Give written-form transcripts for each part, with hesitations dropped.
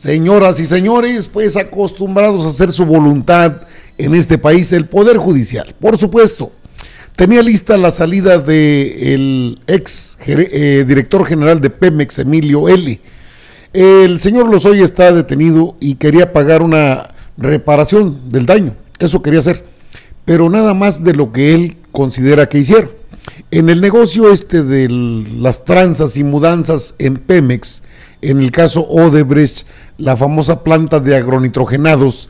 Señoras y señores, pues acostumbrados a hacer su voluntad en este país, el Poder Judicial, por supuesto, tenía lista la salida del ex director general de Pemex, Emilio L. El señor Lozoya está detenido y quería pagar una reparación del daño, eso quería hacer, pero nada más de lo que él considera que hicieron. En el negocio de las tranzas y mudanzas en Pemex, en el caso Odebrecht, la famosa planta de agronitrogenados,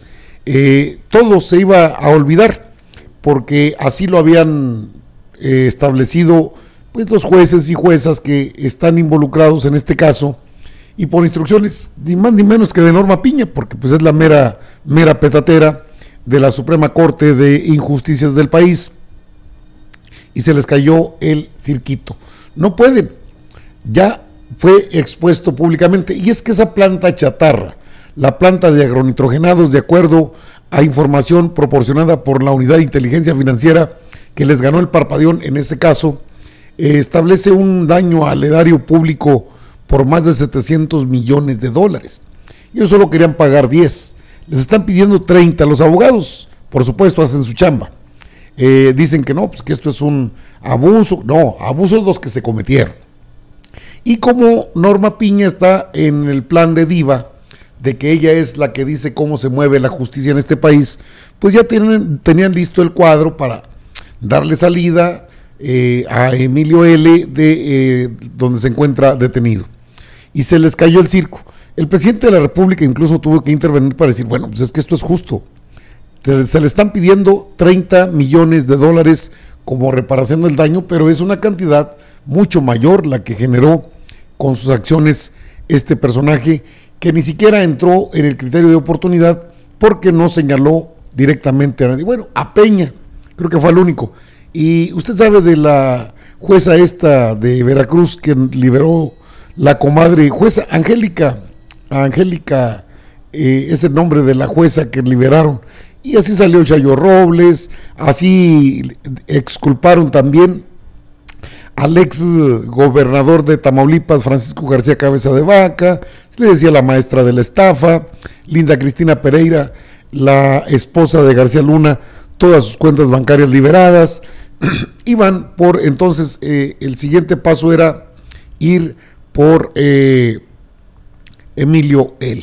todo se iba a olvidar, porque así lo habían establecido pues los jueces y juezas que están involucrados en este caso, y por instrucciones ni más ni menos que de Norma Piña, porque pues es la mera petatera de la Suprema Corte de Injusticias del país, y se les cayó el cirquito. No pueden, ya fue expuesto públicamente, y es que esa planta chatarra, la planta de agronitrogenados, de acuerdo a información proporcionada por la Unidad de Inteligencia Financiera, que les ganó el parpadeón en ese caso, establece un daño al erario público por más de 700 millones de dólares. Ellos solo querían pagar 10, les están pidiendo 30. Los abogados, por supuesto, hacen su chamba. Dicen que no, pues que esto es un abuso. No, abusos los que se cometieron. Y como Norma Piña está en el plan de diva, de que ella es la que dice cómo se mueve la justicia en este país, pues ya tenían listo el cuadro para darle salida a Emilio L. de donde se encuentra detenido. Y se les cayó el circo. El presidente de la República incluso tuvo que intervenir para decir, bueno, pues es que esto es justo. Se le están pidiendo 30 millones de dólares como reparación del daño, pero es una cantidad mucho mayor la que generó con sus acciones este personaje, que ni siquiera entró en el criterio de oportunidad porque no señaló directamente a nadie. Bueno, a Peña, creo que fue el único. Y usted sabe de la jueza esta de Veracruz que liberó la comadre, jueza Angélica, es el nombre de la jueza que liberaron. Y así salió Chayo Robles, así exculparon también al ex gobernador de Tamaulipas, Francisco García Cabeza de Vaca, se le decía la maestra de la estafa, Linda Cristina Pereira, la esposa de García Luna, todas sus cuentas bancarias liberadas. Iban por, entonces, el siguiente paso era ir por Emilio L.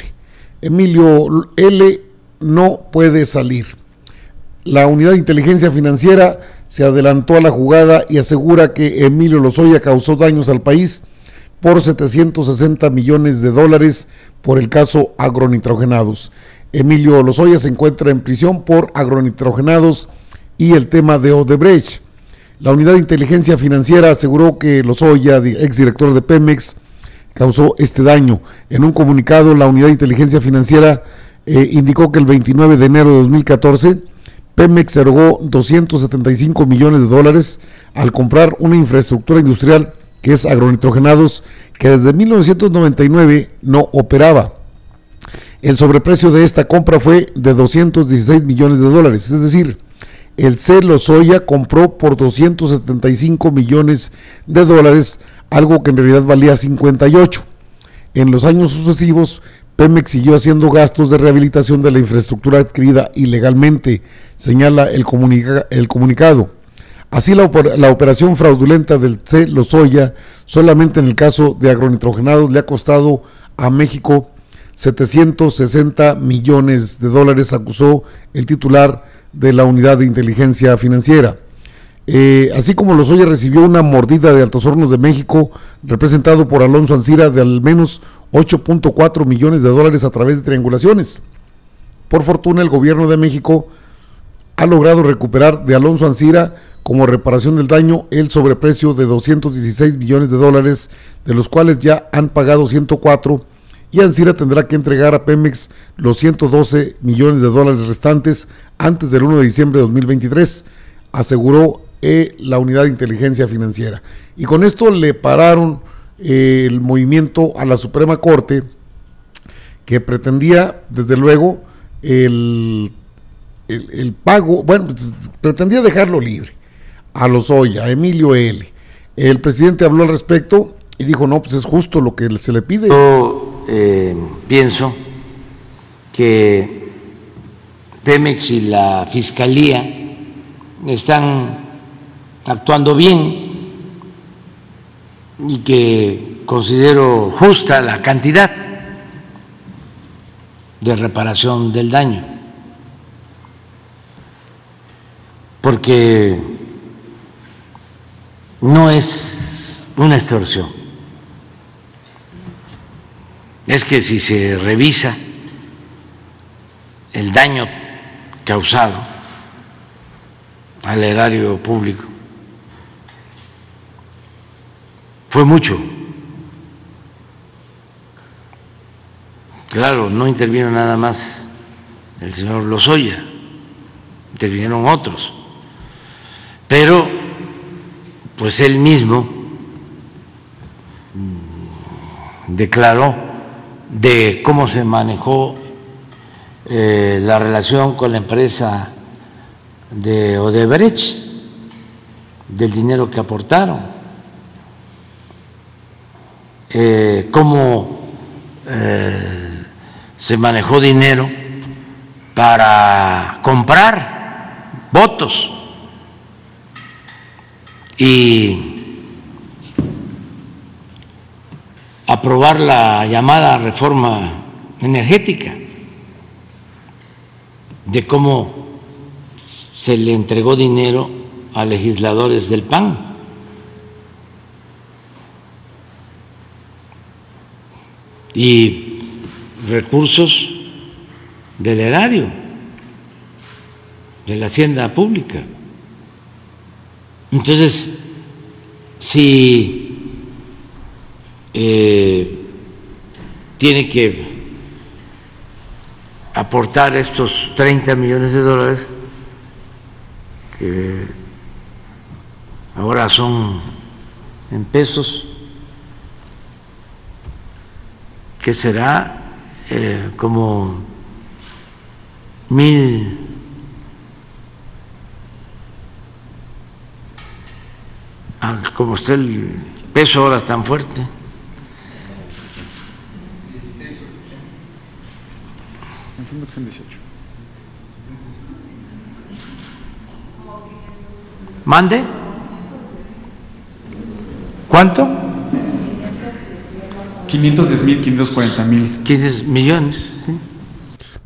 Emilio L. no puede salir. La Unidad de Inteligencia Financiera se adelantó a la jugada y asegura que Emilio Lozoya causó daños al país por 760 millones de dólares por el caso agronitrogenados. Emilio Lozoya se encuentra en prisión por agronitrogenados y el tema de Odebrecht. La Unidad de Inteligencia Financiera aseguró que Lozoya, exdirector de Pemex, causó este daño. En un comunicado, la Unidad de Inteligencia Financiera indicó que el 29 de enero de 2014, Pemex erogó 275 millones de dólares al comprar una infraestructura industrial que es agronitrogenados, que desde 1999 no operaba. El sobreprecio de esta compra fue de 216 millones de dólares, es decir, el C. Lozoya compró por 275 millones de dólares, algo que en realidad valía 58. En los años sucesivos, Pemex siguió haciendo gastos de rehabilitación de la infraestructura adquirida ilegalmente, señala el comunicado. Así la operación fraudulenta del C. Lozoya, solamente en el caso de agronitrogenados, le ha costado a México 760 millones de dólares, acusó el titular de la Unidad de Inteligencia Financiera. Así como Lozoya recibió una mordida de Altos Hornos de México, representado por Alonso Ancira, de al menos 8.4 millones de dólares a través de triangulaciones. Por fortuna, el gobierno de México ha logrado recuperar de Alonso Ancira, como reparación del daño, el sobreprecio de 216 millones de dólares, de los cuales ya han pagado 104, y Ancira tendrá que entregar a Pemex los 112 millones de dólares restantes antes del 1 de diciembre de 2023, aseguró la Unidad de Inteligencia Financiera. Y con esto le pararon el movimiento a la Suprema Corte, que pretendía, desde luego, el pago, bueno, pretendía dejarlo libre a Lozoya, a Emilio L. El presidente habló al respecto y dijo, no, pues es justo lo que se le pide. Yo pienso que Pemex y la Fiscalía están actuando bien y que considero justa la cantidad de reparación del daño, porque no es una extorsión. Es que si se revisa el daño causado al erario público, fue mucho. Claro, no intervino nada más el señor Lozoya, intervinieron otros, pero pues él mismo declaró de cómo se manejó la relación con la empresa de Odebrecht, del dinero que aportaron, cómo se manejó dinero para comprar votos y aprobar la llamada reforma energética, de cómo se le entregó dinero a legisladores del PAN. Y recursos del erario, de la hacienda pública. Entonces, si tiene que aportar estos 30 millones de dólares, que ahora son en pesos, que será como 1,000, como está el peso ahora tan fuerte. Pensando que son 18. ¿Mande? ¿Cuánto? 510,000, 540,000. 15 millones, ¿sí?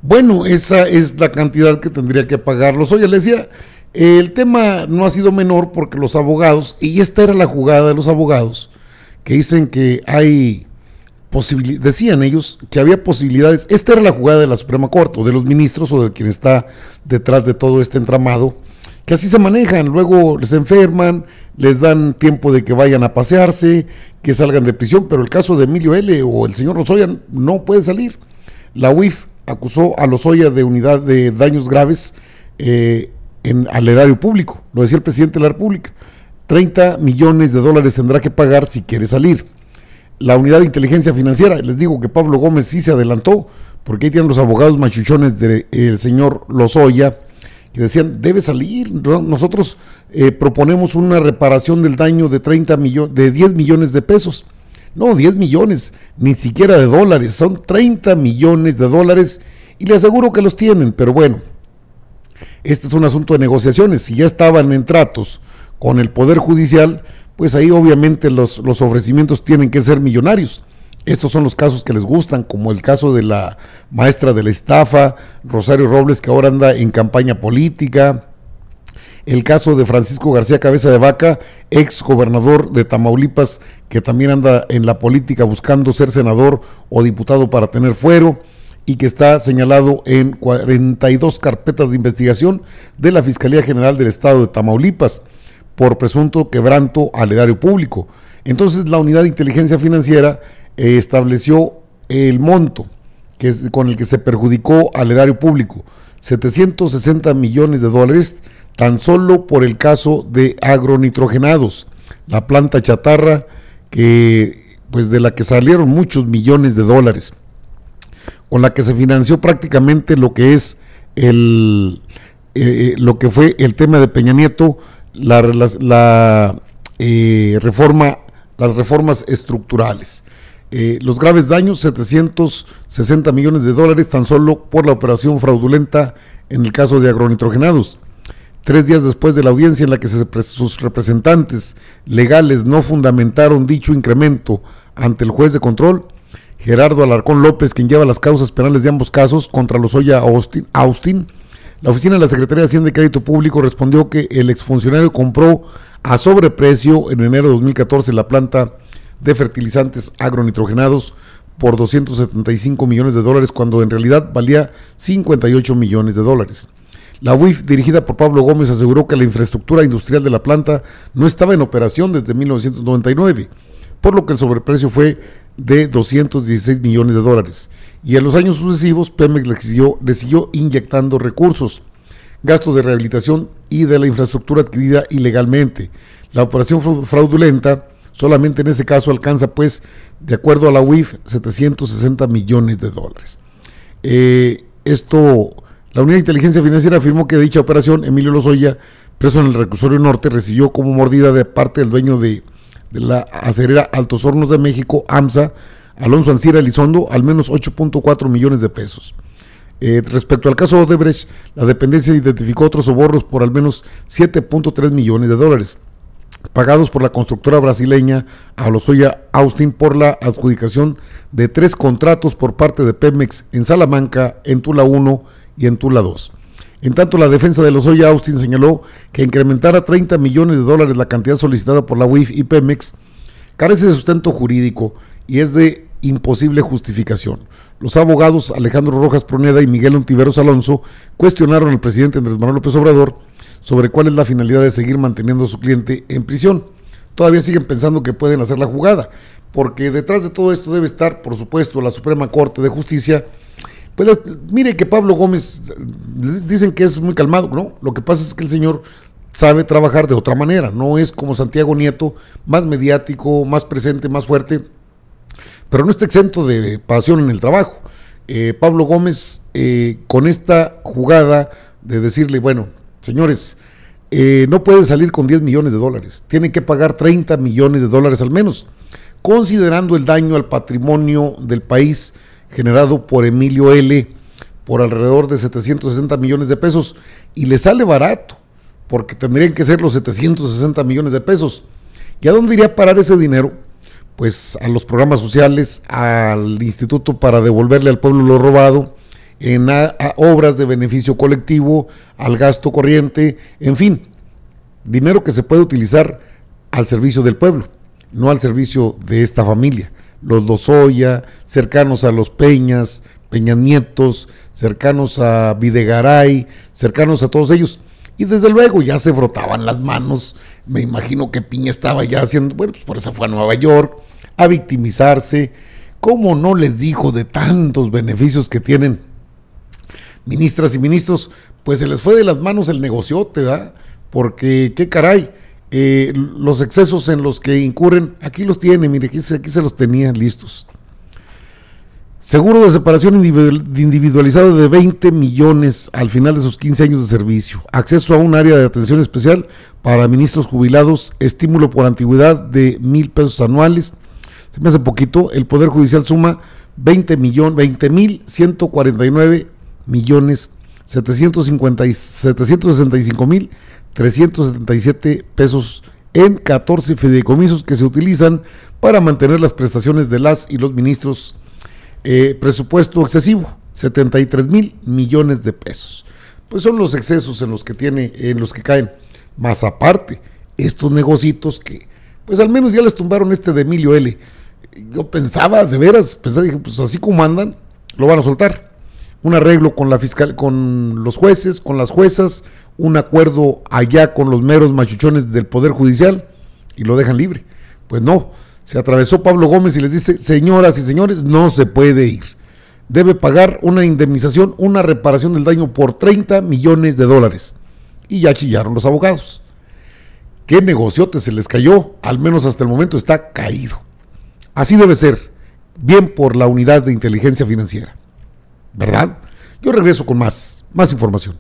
Bueno, esa es la cantidad que tendría que pagar Lozoya. Le decía, el tema no ha sido menor porque los abogados, y esta era la jugada de los abogados, que dicen que hay posibilidades, decían ellos que había posibilidades, esta era la jugada de la Suprema Corte, o de los ministros, o de quien está detrás de todo este entramado, que así se manejan, luego les enferman, les dan tiempo de que vayan a pasearse, que salgan de prisión, pero el caso de Emilio L. o el señor Lozoya no puede salir. La UIF acusó a Lozoya de unidad de daños graves al erario público, lo decía el presidente de la República. 30 millones de dólares tendrá que pagar si quiere salir. La unidad de inteligencia financiera, les digo que Pablo Gómez sí se adelantó, porque ahí tienen los abogados machuchones del señor Lozoya, que decían, debe salir, nosotros proponemos una reparación del daño de 10 millones de pesos. No, 10 millones, ni siquiera de dólares, son 30 millones de dólares, y le aseguro que los tienen, pero bueno, este es un asunto de negociaciones. Si ya estaban en tratos con el Poder Judicial, pues ahí obviamente los ofrecimientos tienen que ser millonarios. Estos son los casos que les gustan, como el caso de la maestra de la estafa, Rosario Robles, que ahora anda en campaña política, el caso de Francisco García Cabeza de Vaca, ex gobernador de Tamaulipas, que también anda en la política buscando ser senador o diputado para tener fuero, y que está señalado en 42 carpetas de investigación de la Fiscalía General del Estado de Tamaulipas por presunto quebranto al erario público. Entonces la Unidad de Inteligencia Financiera estableció el monto con el que se perjudicó al erario público, 760 millones de dólares, tan solo por el caso de agronitrogenados, la planta chatarra pues de la que salieron muchos millones de dólares, con la que se financió prácticamente lo que es lo que fue el tema de Peña Nieto, las reformas estructurales. Los graves daños, 760 millones de dólares tan solo por la operación fraudulenta en el caso de agronitrogenados. 3 días después de la audiencia en la que sus representantes legales no fundamentaron dicho incremento ante el juez de control, Gerardo Alarcón López, quien lleva las causas penales de ambos casos contra Lozoya Austin, la oficina de la Secretaría de Hacienda y Crédito Público respondió que el exfuncionario compró a sobreprecio en enero de 2014 la planta de fertilizantes agronitrogenados por 275 millones de dólares cuando en realidad valía 58 millones de dólares. La UIF, dirigida por Pablo Gómez, aseguró que la infraestructura industrial de la planta no estaba en operación desde 1999, por lo que el sobreprecio fue de 216 millones de dólares. Y en los años sucesivos, Pemex le siguió inyectando recursos, gastos de rehabilitación y de la infraestructura adquirida ilegalmente. La operación fraudulenta solamente en ese caso alcanza, pues, de acuerdo a la UIF, 760 millones de dólares. La Unidad de Inteligencia Financiera afirmó que de dicha operación, Emilio Lozoya, preso en el Reclusorio Norte, recibió como mordida de parte del dueño de la acerera Altos Hornos de México, AMSA, Alonso Ancira Elizondo, al menos 8.4 millones de pesos. Respecto al caso Odebrecht, la dependencia identificó otros sobornos por al menos 7.3 millones de dólares, pagados por la constructora brasileña a Lozoya Austin por la adjudicación de 3 contratos por parte de Pemex en Salamanca, en Tula 1 y en Tula 2. En tanto, la defensa de Lozoya Austin señaló que incrementar a 30 millones de dólares la cantidad solicitada por la UIF y Pemex carece de sustento jurídico y es de imposible justificación. Los abogados Alejandro Rojas Pruneda y Miguel Ontiveros Alonso cuestionaron al presidente Andrés Manuel López Obrador sobre cuál es la finalidad de seguir manteniendo a su cliente en prisión. Todavía siguen pensando que pueden hacer la jugada, porque detrás de todo esto debe estar, por supuesto, la Suprema Corte de Justicia. Pues mire que Pablo Gómez, dicen que es muy calmado, ¿no? Lo que pasa es que el señor sabe trabajar de otra manera, no es como Santiago Nieto, más mediático, más presente, más fuerte, pero no está exento de pasión en el trabajo. Pablo Gómez, con esta jugada de decirle, bueno, señores, no puede salir con 10 millones de dólares, tienen que pagar 30 millones de dólares al menos, considerando el daño al patrimonio del país generado por Emilio L. por alrededor de 760 millones de pesos, y le sale barato, porque tendrían que ser los 760 millones de pesos. ¿Y a dónde iría a parar ese dinero? Pues a los programas sociales, al instituto para devolverle al pueblo lo robado, a obras de beneficio colectivo, al gasto corriente, en fin, dinero que se puede utilizar al servicio del pueblo, no al servicio de esta familia. Los Lozoya, cercanos a los Peñas, Peña Nietos, cercanos a Videgaray, cercanos a todos ellos. Y desde luego ya se frotaban las manos. Me imagino que Piña estaba ya haciendo, bueno, pues por eso fue a Nueva York, a victimizarse. ¿Cómo no les dijo de tantos beneficios que tienen ministras y ministros? Pues se les fue de las manos el negociote, ¿verdad? Porque, qué caray. Los excesos en los que incurren, aquí los tiene, mire, aquí se los tenía listos. Seguro de separación individualizado de 20 millones al final de sus 15 años de servicio. Acceso a un área de atención especial para ministros jubilados, estímulo por antigüedad de 1,000 pesos anuales. Se me hace poquito. El Poder Judicial suma 20,149 millones 765,377 pesos en 14 fideicomisos que se utilizan para mantener las prestaciones de las y los ministros. Presupuesto excesivo, 73,000 millones de pesos. Pues son los excesos en los que caen. Más aparte, estos negocitos que, pues al menos ya les tumbaron de Emilio L. Yo pensaba, de veras, dije, pues así como andan, lo van a soltar. Un arreglo con la fiscal, con los jueces, con las juezas, un acuerdo allá con los meros machuchones del Poder Judicial y lo dejan libre. Pues no, se atravesó Pablo Gómez y les dice, señoras y señores, no se puede ir. Debe pagar una indemnización, una reparación del daño por 30 millones de dólares. Y ya chillaron los abogados. ¿Qué negociote se les cayó? Al menos hasta el momento está caído. Así debe ser, bien por la Unidad de Inteligencia Financiera. ¿Verdad? Yo regreso con más información.